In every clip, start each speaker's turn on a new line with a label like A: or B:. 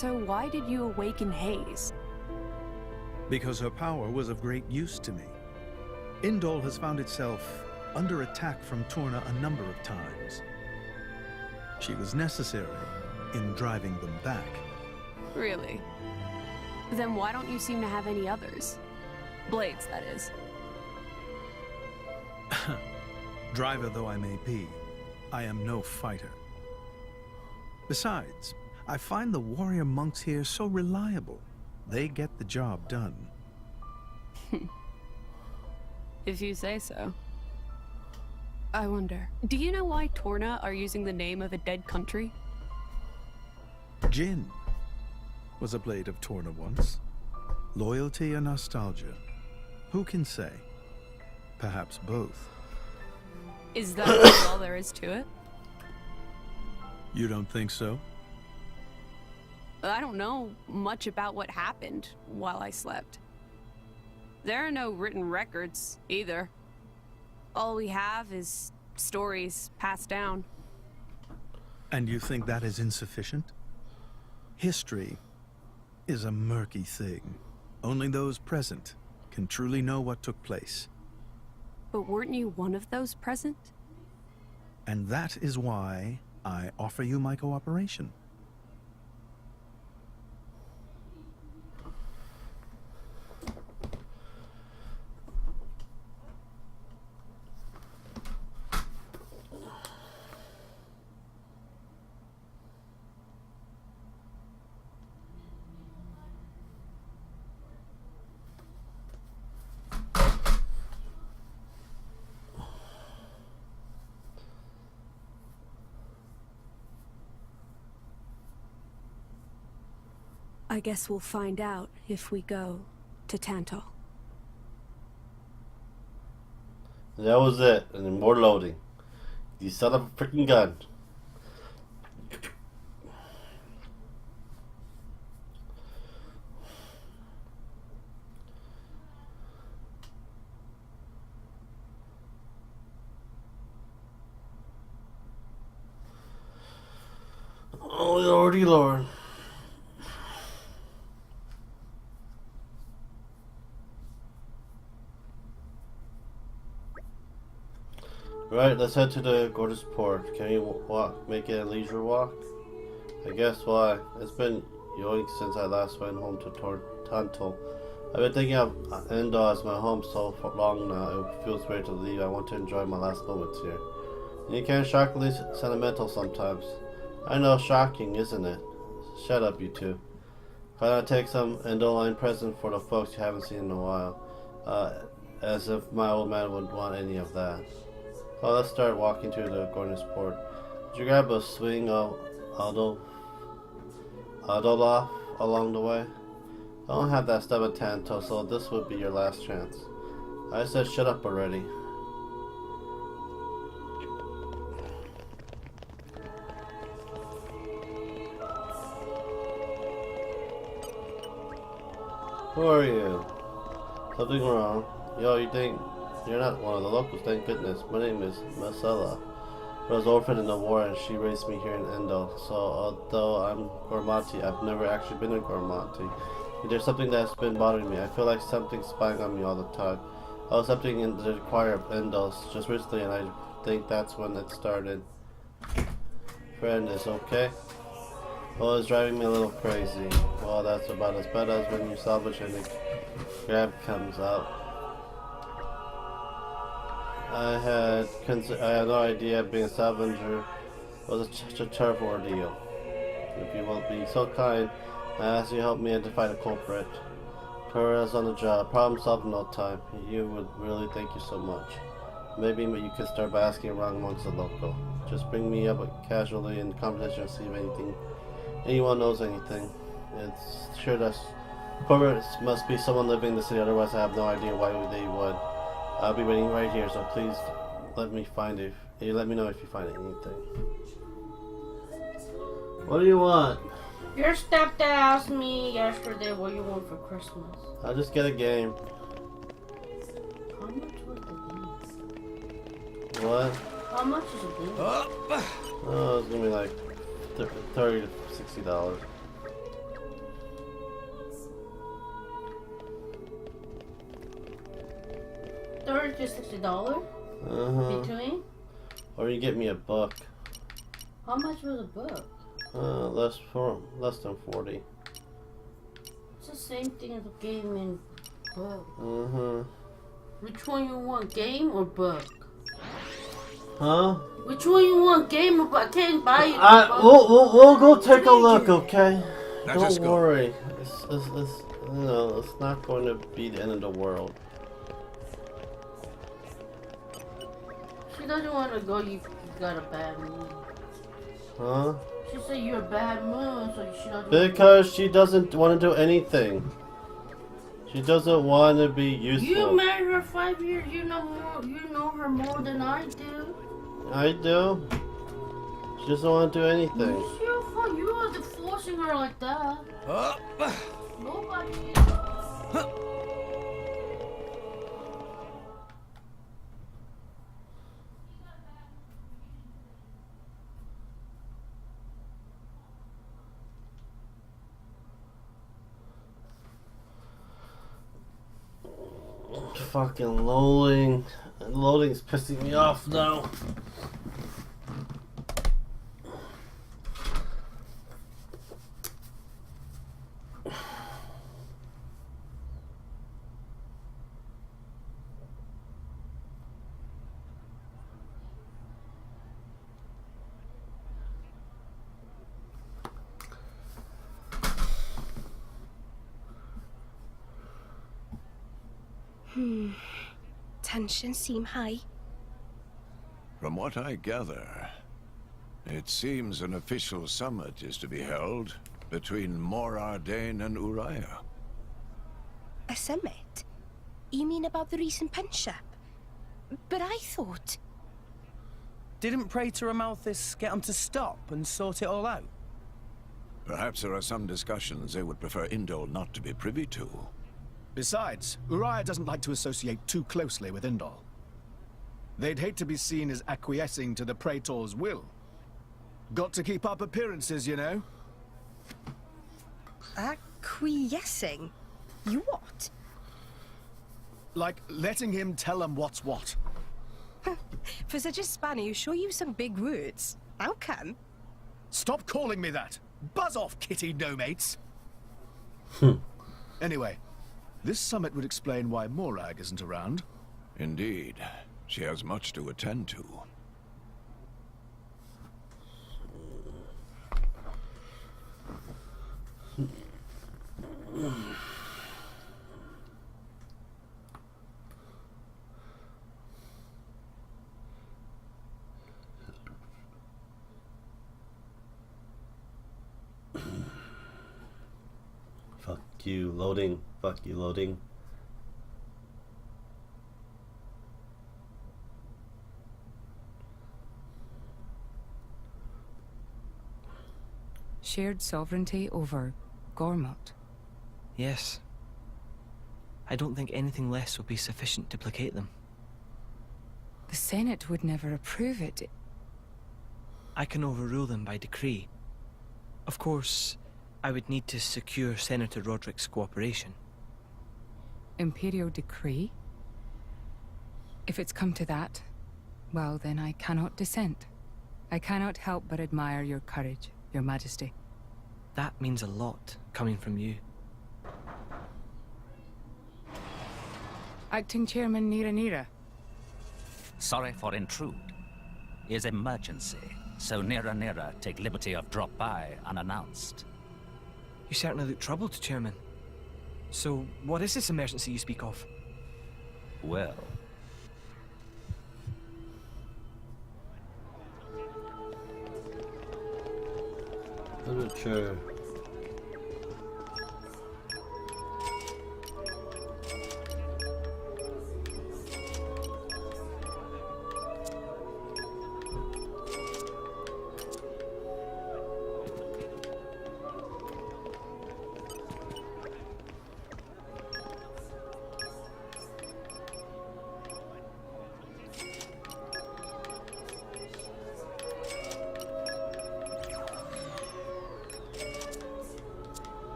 A: So why did you awaken Hayes?
B: Because her power was of great use to me. Indol has found itself under attack from Torna a number of times. She was necessary in driving them back.
A: Really? Then why don't you seem to have any others? Blades, that is.
B: Driver though I may be, I am no fighter. Besides, I find the warrior monks here so reliable. They get the job done.
A: If you say so. I wonder, do you know why Torna are using the name of a dead country?
B: Jin was a blade of Torna once. Loyalty and nostalgia. Who can say? Perhaps both.
A: Is that really all there is to it?
B: You don't think so?
A: I don't know much about what happened while I slept. There are no written records, either. All we have is stories passed down.
B: And you think that is insufficient? History is a murky thing. Only those present can truly know what took place.
A: But weren't you one of those present?
B: And that is why I offer you my cooperation.
A: I guess we'll find out if we go to Tantal.
C: That was it, and then more loading. You son of a freaking gun. Oh, lordy lord. Right, let's head to the gorgeous port. Can you make it a leisure walk? I guess why? It's been yoink since I last went home to Tantal. I've been thinking of Endor as my home so long now. It feels great to leave. I want to enjoy my last moments here. And you can shockingly sentimental sometimes. I know, shocking, isn't it? Shut up, you two. Can I take some Endoline present for the folks you haven't seen in a while? As if my old man would want any of that. Well, let's start walking to the gorgeous port. Did you grab a swing of Adolaf along the way? I don't have that stuff at Tanto, so this would be your last chance. I said shut up already. Who are you? Something wrong? Yo, you think you're not one of the locals? Thank goodness. My name is Marcella. I was orphaned in the war and she raised me here in Endo. So although I'm Gormati, I've never actually been in Gormati. There's something that's been bothering me. I feel like something's spying on me all the time. I was something in the choir of Endos just recently and I think that's when it started. Friend is okay? Well, it's driving me a little crazy. Well, that's about as bad as when you salvage and the grab comes out. I had no idea being a scavenger was such a terrible ordeal. If you will be so kind, I ask you to help me identify the culprit. Torres on the job, problem solved in no time. You would really thank you so much. Maybe you could start by asking around amongst the local. Just bring me up casually in the conversation and see if anyone knows anything. It's sure that culprit must be someone living in the city, otherwise I have no idea why they would. I'll be waiting right here, so please let me know if you find anything. What do you want?
D: Your stepdad asked me yesterday what you want for Christmas.
C: I'll just get a game.
D: How much was the game?
C: What?
D: How much is a game?
C: Oh, it's gonna be like $30 to $60.
D: $40 to $60 between.
C: Or you get me a book.
D: How much was a book?
C: Less than 40.
D: It's the same thing as a game and book. Which one you want, game or book?
C: Huh?
D: Which one you want, game or book? I can't buy you.
C: We'll go take a look, okay?
E: Let us
C: Don't
E: go.
C: worry. It's not going to be the end of the world.
D: She doesn't want to go. You got a bad mood.
C: Huh?
D: She said you're a bad mood, so she doesn't.
C: Because she doesn't want to do anything. She doesn't want to be useful.
D: You married her 5 years. You know more. You know her more than I do.
C: I do. She doesn't want to do anything.
D: It's your fault. You are forcing her like that. Nobody.
C: Fucking loading. Loading's pissing me off now.
F: Tensions seem high.
E: From what I gather, it seems an official summit is to be held between Morardane and Uriah.
F: A summit? You mean about the recent punch-up? But I thought...
G: Didn't Praetor Amalthus get them to stop and sort it all out?
E: Perhaps there are some discussions they would prefer Indol not to be privy to.
H: Besides, Uriah doesn't like to associate too closely with Indol. They'd hate to be seen as acquiescing to the Praetor's will. Got to keep up appearances, you know.
F: Acquiescing? You what?
H: Like letting him tell them what's what.
F: For such a spanner, you sure use some big words. How come?
H: Stop calling me that! Buzz off, kitty no-mates! Anyway, this summit would explain why Morag isn't around.
E: Indeed, she has much to attend to.
C: Fuck you, loading. Fuck you, loading.
I: Shared sovereignty over Gormott.
G: Yes. I don't think anything less will be sufficient to placate them.
I: The Senate would never approve it.
G: I can overrule them by decree. Of course, I would need to secure Senator Roderick's cooperation.
I: Imperial decree? If it's come to that, well then I cannot dissent. I cannot help but admire your courage, Your Majesty.
G: That means a lot, coming from you.
I: Acting Chairman Nira Nira.
J: Sorry for intrude. Is emergency, so Nira Nira take liberty of drop by unannounced.
G: You certainly look troubled, Chairman. So, what is this emergency you speak of?
J: Well,
C: Literature.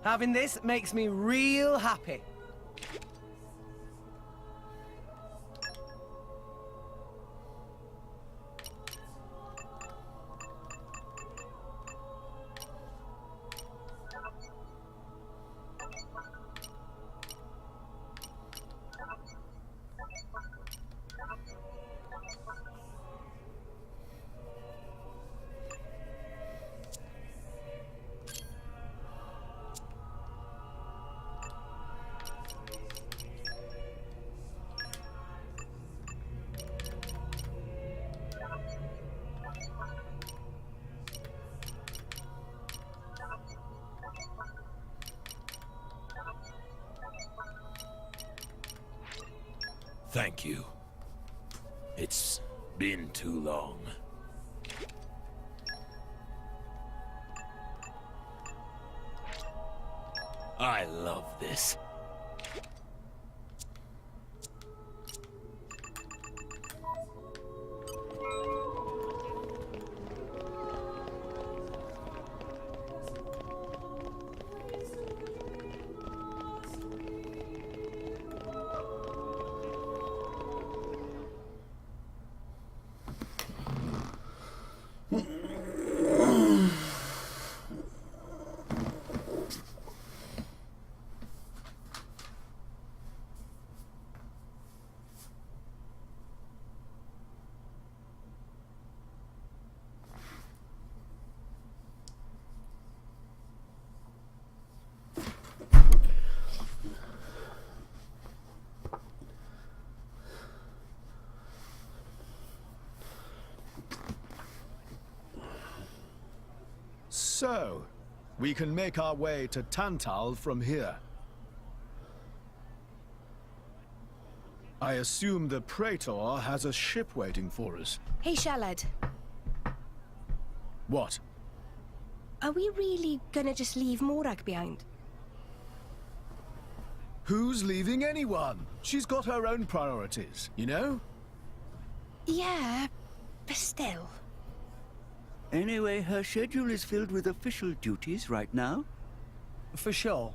K: Having this makes me real happy.
L: Thank you. It's been too long. I love this.
H: So, we can make our way to Tantal from here. I assume the Praetor has a ship waiting for us.
F: Hey, Shalad.
H: What?
F: Are we really gonna just leave Morag behind?
H: Who's leaving anyone? She's got her own priorities, you know?
F: Yeah, but still.
M: Anyway, her schedule is filled with official duties right now.
K: For sure.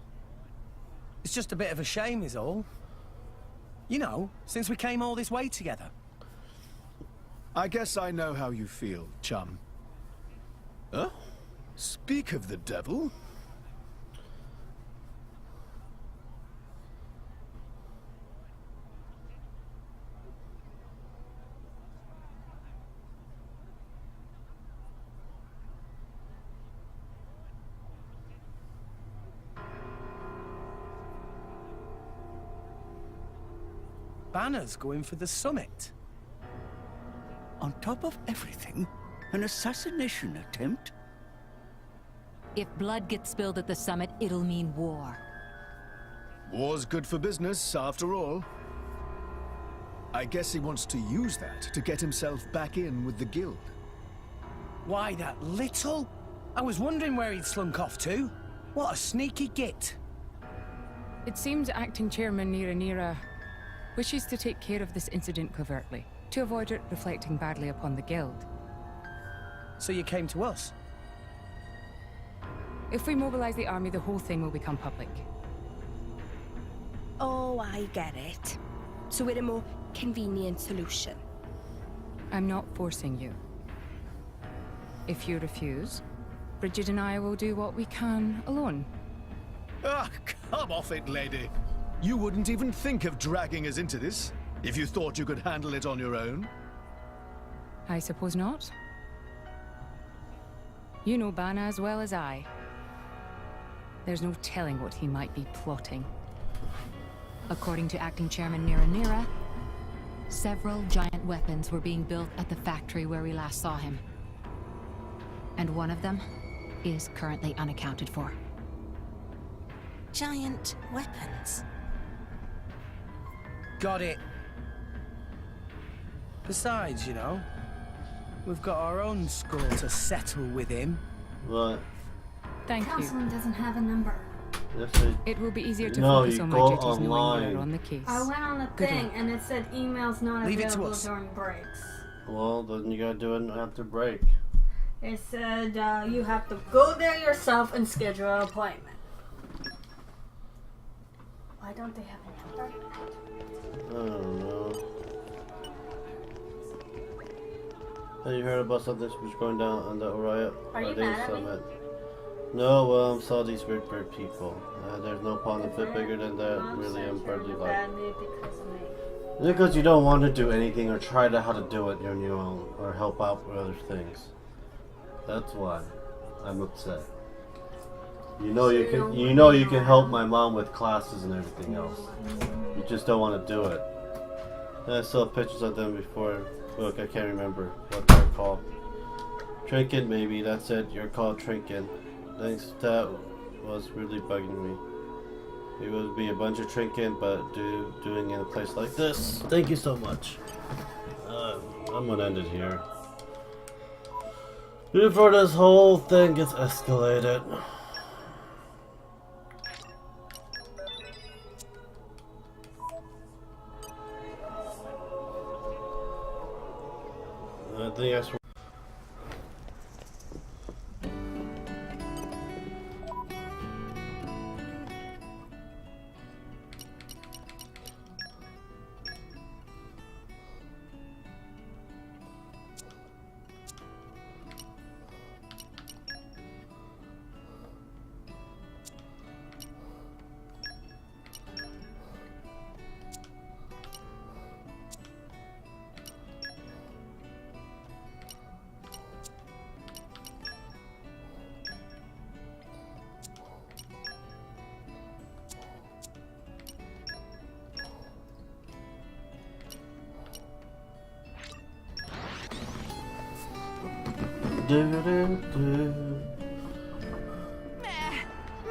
K: It's just a bit of a shame is all. You know, since we came all this way together.
H: I guess I know how you feel, chum. Huh? Speak of the devil.
K: Banner's going for the summit.
M: On top of everything, an assassination attempt?
N: If blood gets spilled at the summit, it'll mean war.
H: War's good for business, after all. I guess he wants to use that to get himself back in with the guild.
K: Why that little? I was wondering where he'd slunk off to. What a sneaky git.
I: It seems Acting Chairman Nira wishes to take care of this incident covertly, to avoid it reflecting badly upon the guild.
K: So you came to us?
I: If we mobilize the army, the whole thing will become public.
F: Oh, I get it. So we're a more convenient solution.
I: I'm not forcing you. If you refuse, Bridget and I will do what we can alone.
H: Ah, come off it, lady. You wouldn't even think of dragging us into this, if you thought you could handle it on your own.
I: I suppose not. You know Bana as well as I. There's no telling what he might be plotting.
N: According to Acting Chairman Nira, several giant weapons were being built at the factory where we last saw him. And one of them is currently unaccounted for.
F: Giant weapons.
K: Got it. Besides, you know, we've got our own score to settle with him.
C: Right.
I: Thank you.
O: Councilman doesn't have a number.
C: Yes,
I: it will be easier to
C: no,
I: focus on my
C: go
I: duties knowing
C: online.
I: you're on the case.
O: I went on the
I: Good
O: thing
I: luck.
O: and it said emails not
K: Leave it to
O: available
K: us.
O: during breaks.
C: Well, then you gotta do it after break.
O: It said you have to go there yourself and schedule an appointment. Why don't they have a number?
C: I don't know. Have you heard about something which going down on the Uriah Summit? No, well, saw these weird bird people. There's no pond a bit bigger than that. Really, I'm partly like. Because you don't want to do anything or try to how to do it on your own or help out with other things. That's why I'm upset. You know you can help my mom with classes and everything else. You just don't want to do it. And I saw pictures of them before. Look, I can't remember what they're called. Trinket, maybe. That's it. You're called Trinket. Thanks. That was really bugging me. It would be a bunch of Trinket, but doing it in a place like this. Thank you so much. I'm gonna end it here. Before this whole thing gets escalated. I think that's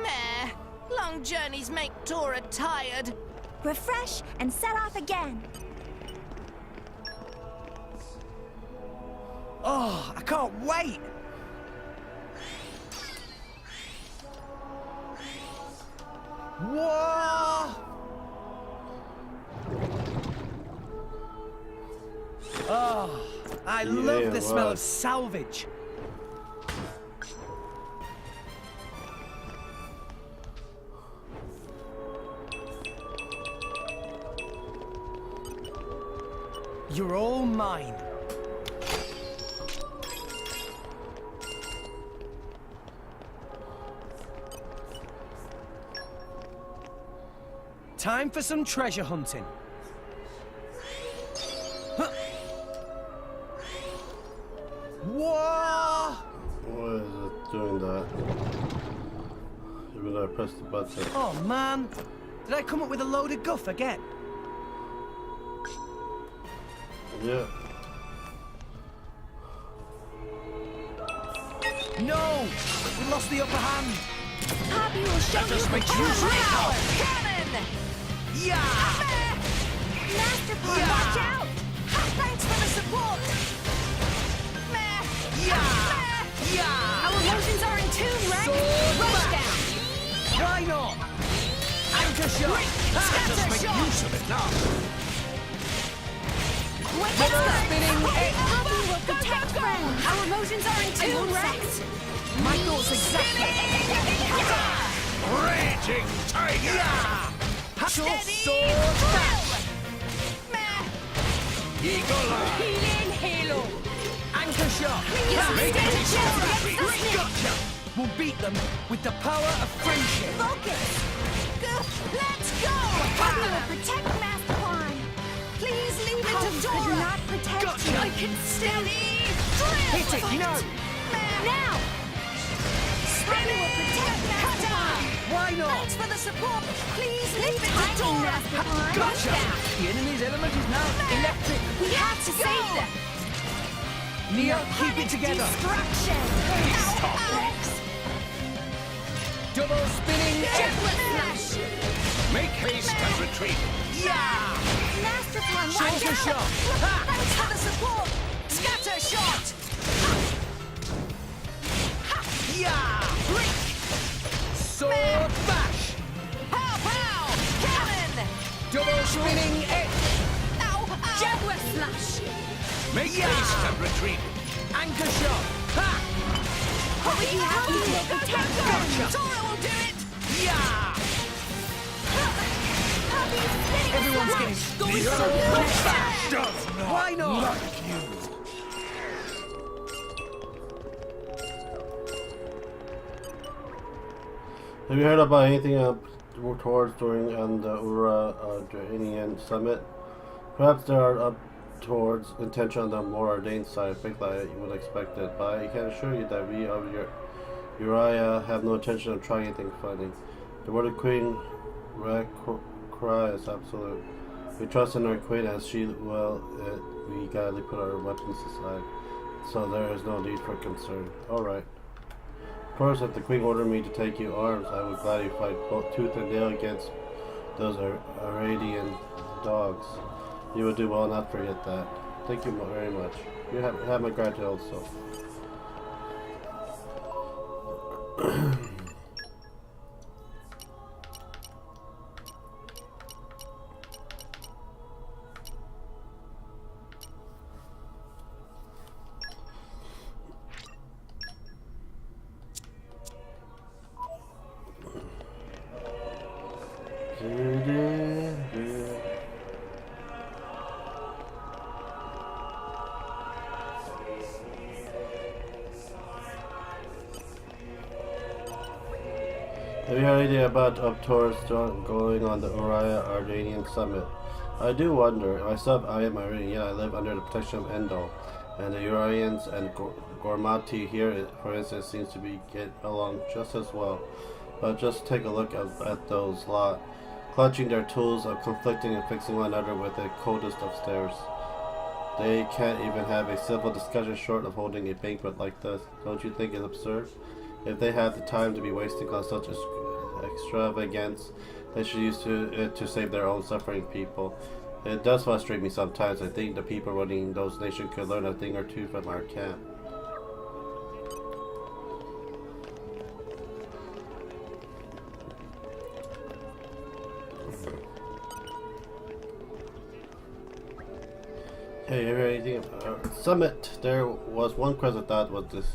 P: Meh. Long journeys make Tora tired.
Q: Refresh and set off again.
K: Oh, I can't wait! Whoa! Oh, I love the smell of salvage. You're all mine. Time for some treasure hunting. Huh. Whoa!
C: Why is it doing that? Even though I pressed the button.
K: Oh man, did I come up with a load of guff again?
C: Yeah.
K: No! We lost the upper hand!
Q: Poppy will show you
K: make
Q: the
K: use of
Q: power!
K: it.
Q: Cannon!
K: Yeah!
Q: Master Pawn,
K: Yeah!
Q: watch out! Thanks for the support!
K: Yeah! Yeah!
Q: Our motions are in tune, Rex!
K: Sword
Q: Rush
K: back.
Q: down!
K: Why not? Anchor shot!
Q: Scatter
K: make
Q: shot!
K: use of it now!
Q: Double
K: spinning
Q: Poppy will protect friends! Our motions are in tune, Rex!
K: My thoughts exactly!
L: Raging tiger!
K: Yeah! Sword back!
L: Eagle eye!
Q: Healing halo!
K: Anchor shot!
L: Make haste and retreat!
K: Gotcha! We'll beat them with the power of friendship!
Q: Focus! Let's go! Poppy will protect Master Pawn! Please leave it to Dora! Could not protect
K: Gotcha.
Q: you! I can steady!
K: Hit it, no!
Q: Now! Poppy will protect Master Pawn!
K: Why not?
Q: Thanks for the support! Please leave it to Dora! Master Pawn!
K: Gotcha! The enemy's element is now electric!
Q: We have to save them!
K: Neo, keep it together!
Q: Destruction! Alex!
K: Double spinning
Q: Jet Flash!
L: Make haste and retreat!
K: Yeah!
Q: Master Pawn, watch
K: Shoulder
Q: out!
K: shot!
Q: Thanks for the support!
K: Scatter shot! Yeah! Sword bash!
P: Pow pow! Cannon!
K: Double spinning edge!
Q: Jaguar Slash!
L: Make haste and retreat!
K: Anchor shot! Ha!
Q: We have to protect them!
K: Gotcha!
P: Tora will do it!
K: Yeah! Everyone's getting Why not?
C: Have you heard about anything towards during the Uranian summit? Perhaps there are up towards intention on the more ordained side, think like you would expect it, but I can assure you that we of Uriah have no intention of trying anything funny. The word of Queen Cry is absolute. We trust in our Queen as she will. We gladly put our weapons aside, so there is no need for concern. Alright. Of course, if the Queen ordered me to take you arms, I would gladly fight both tooth and nail against those Aradian dogs. You will do well not to forget that. Thank you very much. You have my gratitude also. Have you heard anything about up towards going on the Uriah Ardanian summit? I do wonder. Myself, I am Iranian, yet I live under the protection of Endor, and the Urians and Gormati here, for instance, seems to be get along just as well. But just take a look at those lot, clutching their tools of conflicting and fixing one another with the coldest of stares. They can't even have a civil discussion short of holding a banquet like this. Don't you think it's absurd? If they had the time to be wasting on such extravagance, they should use it to save their own suffering people. It does frustrate me sometimes. I think the people running those nations could learn a thing or two from our camp. Hey, you heard anything? Summit. There was one question I thought was this.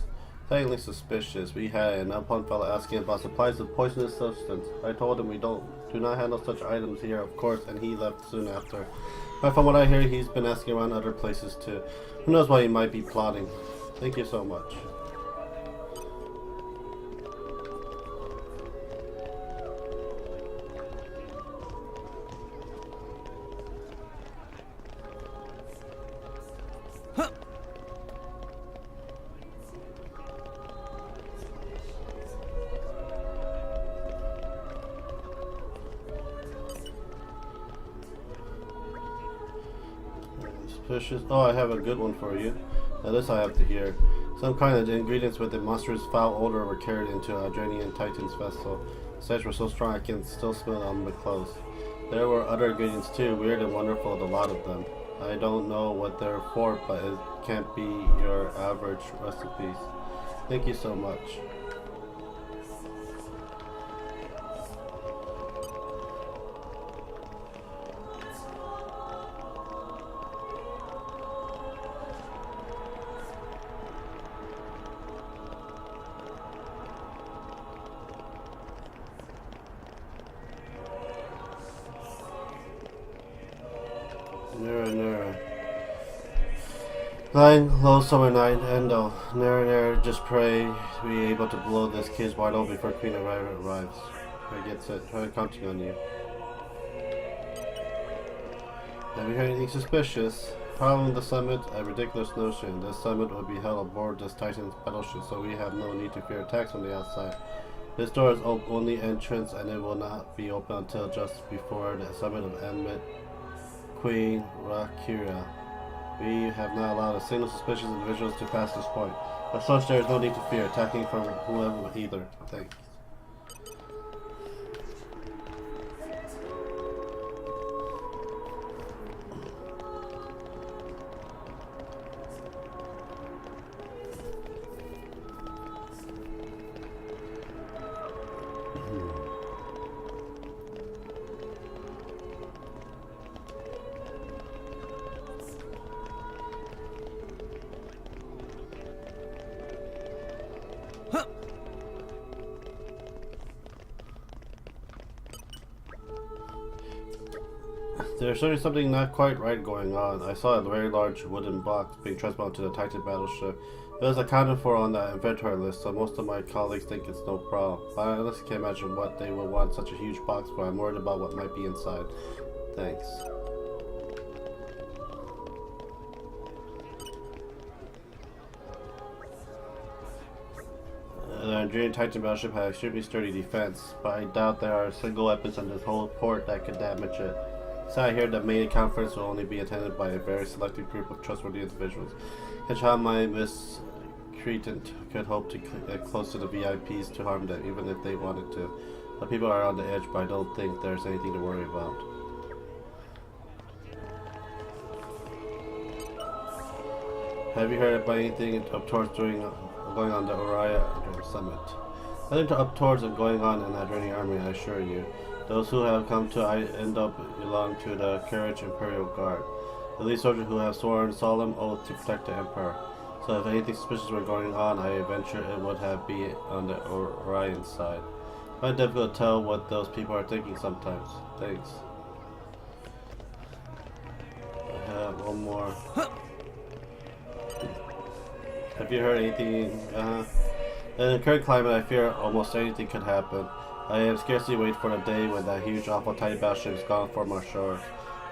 C: Slightly suspicious. We had an upon fellow asking about supplies of poisonous substance. I told him we do not handle such items here, of course, and he left soon after. But from what I hear, he's been asking around other places too. Who knows why he might be plotting. Thank you so much. Oh, I have a good one for you. Now this I have to hear. Some kind of ingredients with the monstrous foul odor were carried into a Adrenian Titan's vessel. The stench were so strong I can still smell it on my clothes. There were other ingredients too, weird and wonderful, a lot of them. I don't know what they're for, but it can't be your average recipes. Thank you so much. Nera. Lying low summer night, Endo. Nera, just pray to be able to blow this case wide open before Queen arrives. I get it. Try counting on you. Have you heard anything suspicious? Problem with the summit, a ridiculous notion. This summit will be held aboard this Titan's battleship, so we have no need to fear attacks from the outside. This door is only entrance, and it will not be open until just before the summit of Enmit. Queen Rakira. We have not allowed a single suspicious individuals to pass this point. As such, there is no need to fear attacking from whoever either. Thanks. There's certainly something not quite right going on. I saw a very large wooden box being transported to the Titan battleship. It was accounted for on the inventory list, so most of my colleagues think it's no problem. I honestly can't imagine what they would want such a huge box for. I'm worried about what might be inside. Thanks. The Nigerian Titan battleship has extremely sturdy defense, but I doubt there are single weapons on this whole port that could damage it. So I hear the main conference will only be attended by a very selected group of trustworthy individuals. Catch how my miscreant could hope to get close to the VIPs to harm them, even if they wanted to. The people are on the edge, but I don't think there's anything to worry about. Have you heard about anything up towards going on the Uriah Summit? Nothing up towards and going on in that Adreni army, I assure you. Those who have come to end up belong to the Courage Imperial Guard, the elite soldiers who have sworn solemn oath to protect the Emperor. So if anything suspicious were going on, I venture it would have been on the Orion side. Quite difficult to tell what those people are thinking sometimes. Thanks. I have one more. Have you heard anything? In the current climate, I fear almost anything could happen. I am scarcely waiting for the day when that huge, awful tiny battleship is gone from our shores.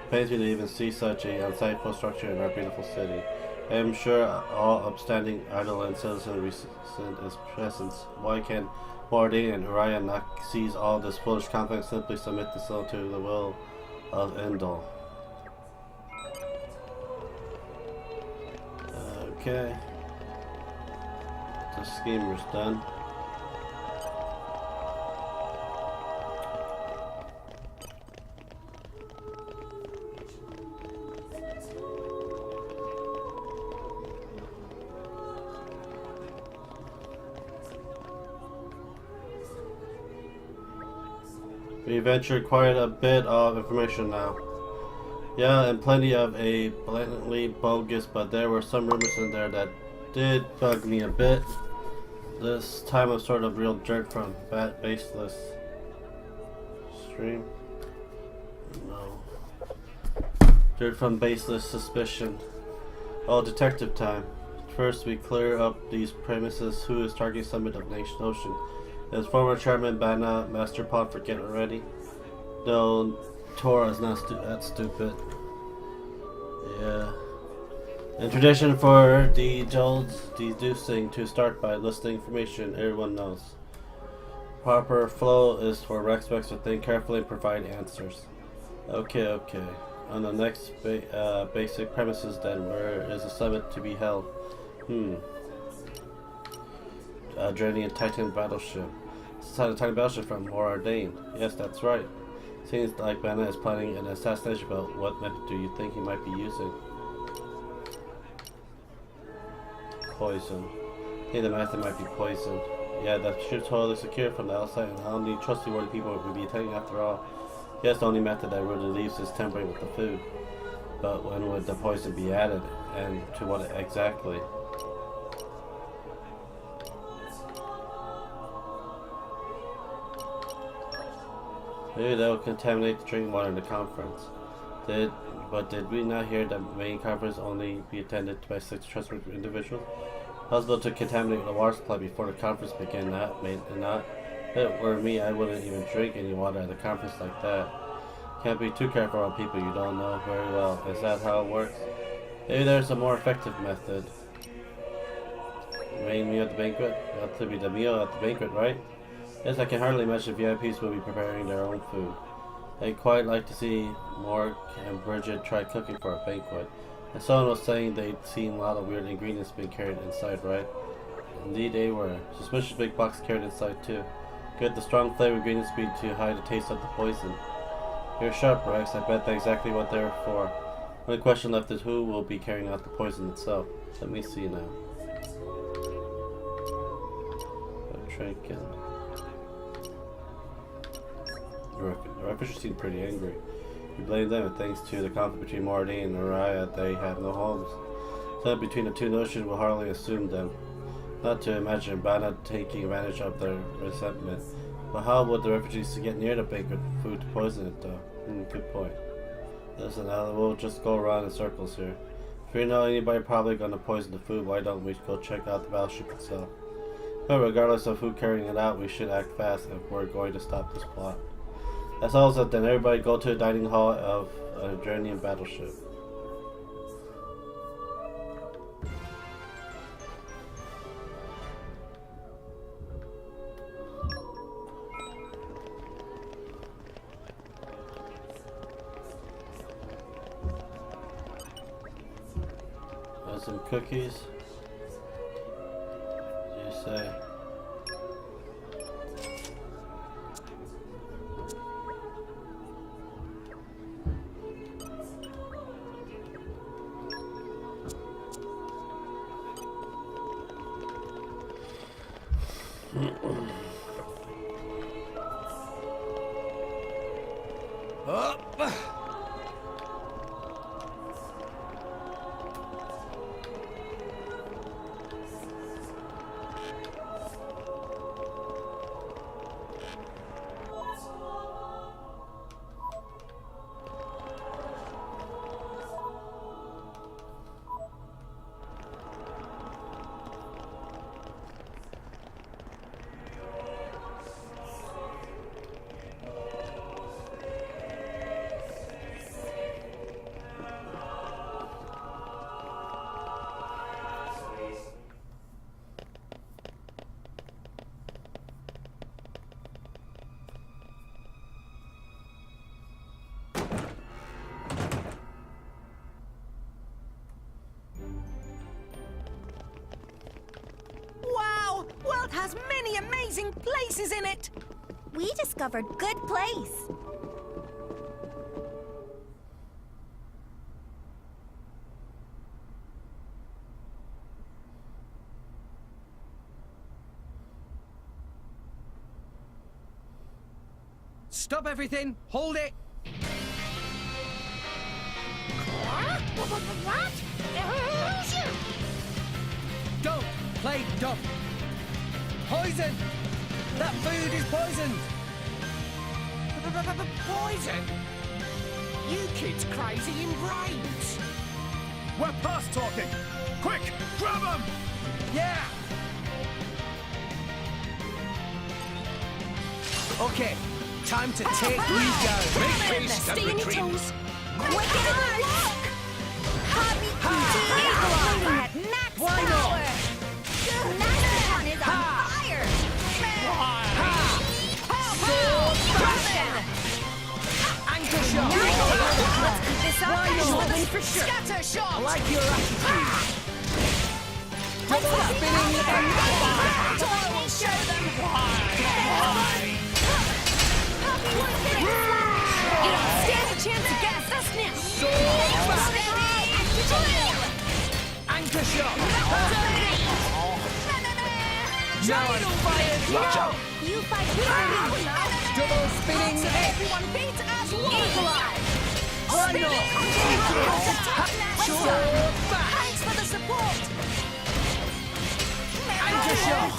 C: It pains me to even see such a unsightful structure in our beautiful city. I am sure all upstanding Ireland citizens resent its presence. Why can Mordane and Uriah not seize all this foolish conflict and simply submit themselves to the will of Endor? Okay. The schemer's done. We ventured quite a bit of information now. Yeah, and plenty of a blatantly bogus, but there were some rumors in there that did bug me a bit. This time was sort of real dirt from baseless stream. No. Dirt from baseless suspicion. Oh, detective time. First, we clear up these premises. Who is targeting Summit of Nation Ocean? Is former Chairman Bana Master Pawn forget already? No, Tora is not that stupid. Yeah. In tradition for the Jolds deducing to start by listing information everyone knows. Proper flow is for Rex to think carefully and provide answers. Okay. On the next basic premises then, where is the summit to be held? Adrenian Titan battleship. This is a Titan battleship from Mordane. Yes, that's right. Seems like Bana is planning an assassination, but what method do you think he might be using? Poison. I think the method might be poison. Yeah, that ship's totally secure from the outside, and how many trustworthy people would be attending after all? Yes, the only method that really leaves is tampering with the food. But when would the poison be added, and to what exactly? Maybe that will contaminate the drinking water in the conference. Did we not hear that the main conference only be attended by 6 trustworthy individuals? Possible to contaminate the water supply before the conference began, not. If it were me, I wouldn't even drink any water at a conference like that. Can't be too careful around people you don't know very well. Is that how it works? Maybe there's a more effective method. Main meal at the banquet? That to be the meal at the banquet, right? Yes, I can hardly imagine VIPs will be preparing their own food. I'd quite like to see Morg and Bridget try cooking for a banquet. And someone was saying they'd seen a lot of weird ingredients being carried inside, right? Indeed they were. Suspicious big box carried inside too. Could the strong flavor ingredients be to hide the taste of the poison? You're sharp, Rex. I bet that's exactly what they're for. Only question left is who will be carrying out the poison itself. Let me see now. Trinket. The officials seem pretty angry. You blame them, and thanks to the conflict between Mordane and Uriah, they have no homes. So between the two notions will hardly assume them. Not to imagine Bana taking advantage of their resentment. But how would the refugees get near the banquet food to poison it, though? Good point. Listen, we'll just go around in circles here. If we know anybody probably gonna poison the food, why don't we go check out the battleship itself? But regardless of who carrying it out, we should act fast if we're going to stop this plot. That's all set then. Everybody go to the dining hall of a journey and battleship. Some cookies. What do you say?
P: Wow! World has many amazing places in it!
Q: We discovered good place.
K: Stop everything! Hold it!
P: What?
K: Don't play dumb! Poison! That food is poisoned!
P: Poison? You kids crazy in brains!
H: We're past talking! Quick, grab them!
K: Yeah! Okay, time to take these guys.
P: Make haste and retreat!
Q: Quicken our luck! At max
K: Why
Q: power!
K: not?
Q: Mastercon is on fire!
K: Anchor shot!
Q: Let's keep this up.
K: Why not?
Q: Win for sure.
P: Scatter shot!
K: I like your attitude. Double spinning and
P: I will show them
Q: You don't stand a chance against us now!
K: anchor shot! Now I'm fired! Watch out!
Q: You fight with me!
K: Double spinning edge!
P: everyone beat as one!
Q: Equalize!
K: Why not? Sword back!
P: Thanks for the support!
K: Anchor shot!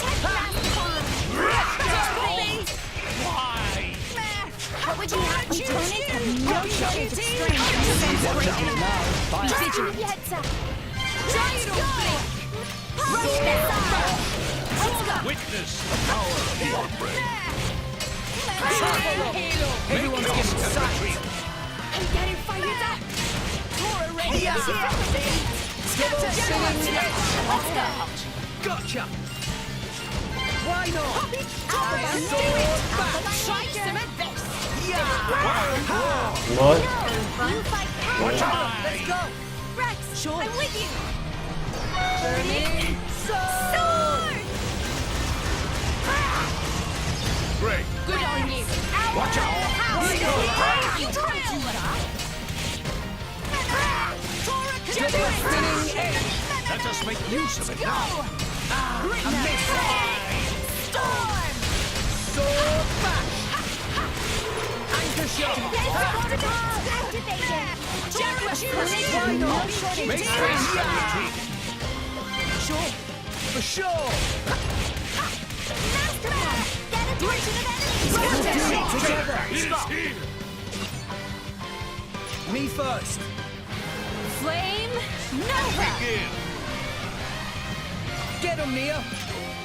Q: What would you have components of no shortage of strength and disintegrating love? Vigilant. Heads up. Let's go! Rush missile! Let's go!
L: Witness the power of the Outbreak.
K: Everyone's getting sight!
Q: I'm getting fired up!
P: Tora ready
K: Yeah.
P: as here!
K: Double spinning edge!
Q: Let's go!
K: Gotcha! Why not?
Q: Sword
K: back!
P: Scheiße mit this!
C: What?
Q: You fight
K: Watch out! Let's go!
Q: Rex,
P: Sure.
Q: I'm with you!
K: Burning
Q: Sword!
L: Great.
P: Good on you!
L: Watch out!
P: You will! Tora
K: Double spinning edge!
L: Let us make use of it now.
K: A miss!
Q: Storm!
K: Sword back! Anchor shot!
Q: Activated!
K: Why not?
L: Make haste and retreat.
K: Sure! For sure!
Q: Get attention of enemies!
K: Together!
L: It is here.
K: Me first.
Q: Flame Nova!
K: Get him, Nia.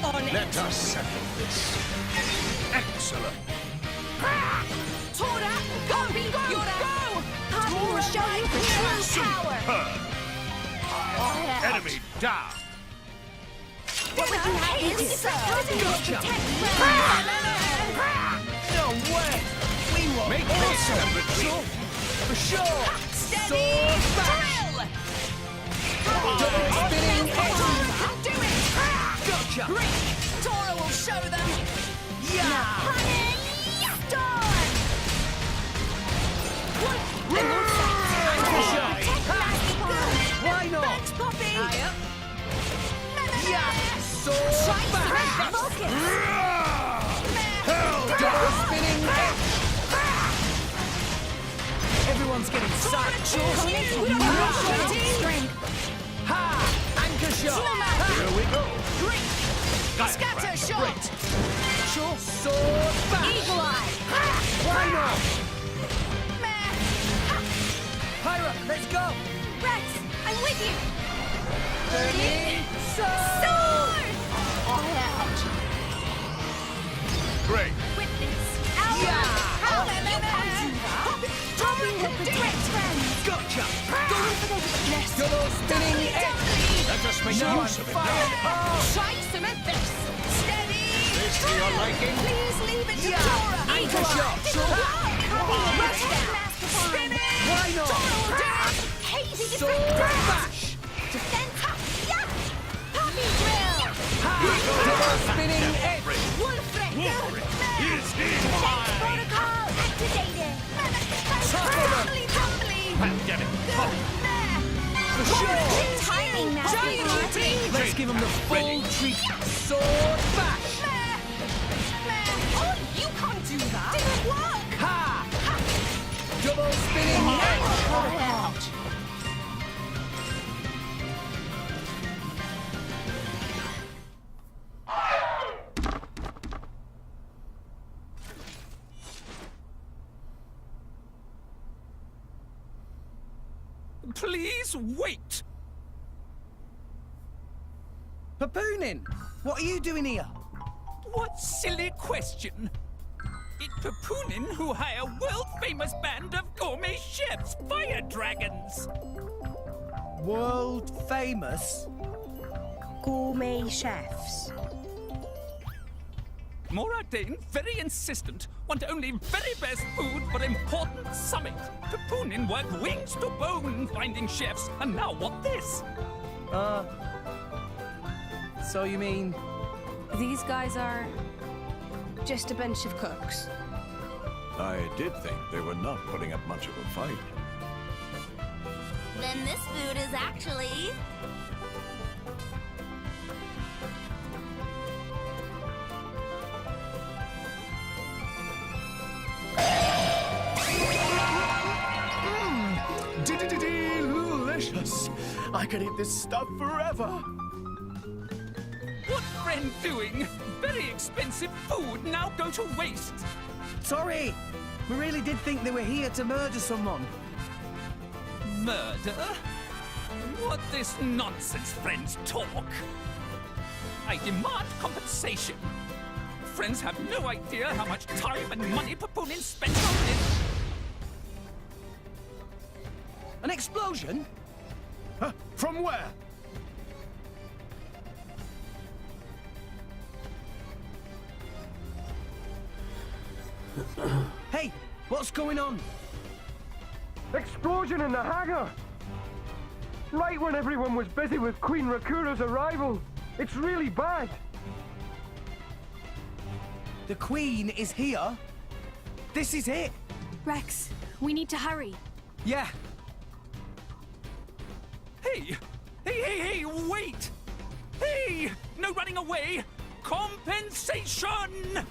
Q: On it!
L: Let us settle this. Excellent.
Q: Tora, go! Go! Poppy will show you true power!
L: Enemy down.
Q: What would you have me do, sir?
K: Gotcha. No way! We won't.
L: Make haste and retreat.
K: For sure!
Q: Steady!
K: Sword bash! Double spinning edge!
Q: Do it!
K: Gotcha!
Q: Great! Tora will show them!
K: Yeah!
Q: Storm!
K: Why not?
Q: Thanks, Poppy!
K: Yeah! Sword bash!
Q: Focus!
K: Double spinning edge! Everyone's getting psyched. Ha! Anchor shot!
L: Here we go.
Q: Scatter shot!
K: Sword bash!
Q: Eagle eye!
K: Why not? Pyra, let's go!
Q: Rex, I'm with you!
K: Burning
Q: Sword!
L: Great.
Q: Witness! Hour!
K: Yeah!
Q: How you can do that? Dropping the direct friend!
K: Gotcha!
Q: Going for the witness!
K: Double spinning edge!
L: Let us make
K: No
L: use of it.
K: fired! Oh!
Q: Try some of this! Steady!
L: This to your liking?
Q: Please leave it to
K: Yeah!
Q: Tora!
K: Anchor shot!
Q: Rush down! Spinning!
K: Why not?
Q: Tora will do it! Hazy
K: Sword
Q: defense!
K: bash!
Q: Defense! Yeah! Poppy drill!
K: Ha! Double spinning edge!
Q: Wolfric!
L: Is he
Q: Defense
L: mine?
Q: protocol activated! Tumbly, tumbly!
L: Pandemic.
K: For sure!
Q: Timing, Matthew!
K: Let's give him the full treat! Sword bash!
Q: Oh, you can't do that! Didn't work!
K: Ha! Double spinning edge!
R: Please wait!
K: Papoonin! What are you doing here?
R: What silly question! It's Papoonin who hire world-famous band of gourmet chefs, fire dragons!
K: World famous?
F: Gourmet chefs.
R: Moradane, very insistent, want only very best food for important summit. Papoonin work wings to bone finding chefs, and now what this?
K: So you mean...
A: These guys are just a bunch of cooks.
E: I did think they were not putting up much of a fight.
Q: Then this food is actually...
H: Delicious! I could eat this stuff forever!
R: What friend doing? Very expensive food now go to waste.
K: Sorry! We really did think they were here to murder someone.
R: Murder? What this nonsense friends talk? I demand compensation. Friends have no idea how much time and money Papoonin spent on this.
K: An explosion?
H: From where?
K: Hey, what's going on?
S: Explosion in the hangar! Right when everyone was busy with Queen Rakura's arrival. It's really bad.
K: The Queen is here? This is it?
A: Rex, we need to hurry.
K: Yeah.
R: Hey! Hey, wait! Hey! No running away! Compensation!